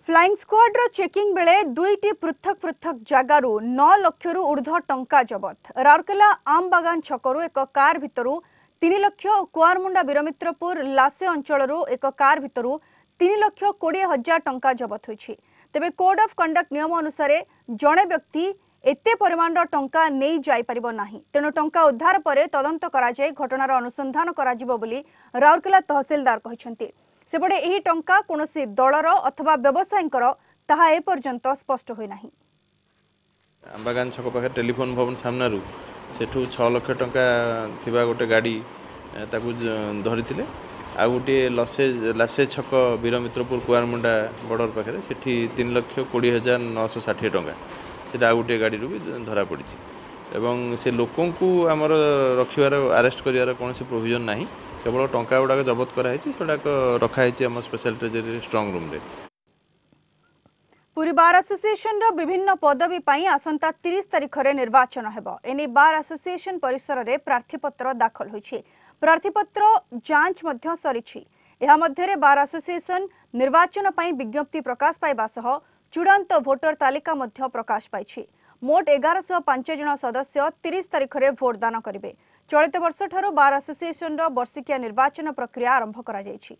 Flying squad रो checking बेले दुईटी पृथक पृथक जगार 9 लाख रु ऊर्ध्व टंका जबत। राउरकेला आम बागान छकरू एक कार भितरु 3 लाख और कुआरमुंडा वीरमित्रपुर लासे अंचल एक कार भितरु 3 लाख 20 हजार टंका जबत होइछि। तेबे कोड ऑफ कंडक्ट नियम अनुसार जड़े व्यक्ति एते परिमाण टंका नहीं जाई परिबो नाही, तेणु टंका उद्धार परे तदंत कराଯାଇ घटनार अनुसंधान कराजिबो बोली राउरकेला तहसीलदार कहिसेंति। सेपटे एही टंका कोनोसी दलर अथवा व्यवसायींकर ताहा ए पर्यंत स्पष्ट होई नाही। आंबागान छक पाखे टेलीफोन भवन सामनारू सेठू 6 लाख टंका थिबा गोटे गाड़ी ताकू धरिथिले। आ गोटे लासे छक वीरमित्रपुर कुआरमुंडा बॉर्डर पाखे सेठी 3 लाख 20 हजार 960 टंका सेटा आ गोटे गाड़ी भी धरा पड़ी एवं से लोकों को आमर रखिबार अरेस्ट करिवार कोनोसी प्रोविजन नाही, केवल टंका गुड़ाक जबत कराई सेटाक रखाई आम स्पेशल ट्रेजरी स्ट्रांग रूम रे। पुरी बार एसोसिएशन रो विभिन्न पदवी पाई आसंता 30 तारिख रे निर्वाचन हेबो। एनी बार एसोसिएशन परिसर रे प्रार्थीपत्र दाखल होइछि। प्रार्थीपत्र जांच मध्य सरिछि। एहा मध्य रे बार एसोसिएशन निर्वाचन पाई विज्ञप्ति प्रकाश पाइबा सह चूड़ांत भोटर तालिका मध्य प्रकाश पाइछि। मोट 1105 जन सदस्य 30 तारिख रे भोट दान करिवे। चलित वर्ष ठारो बार एसोसिएशन रो वर्षिकिया निर्वाचन प्रक्रिया आरंभ करा जायछि।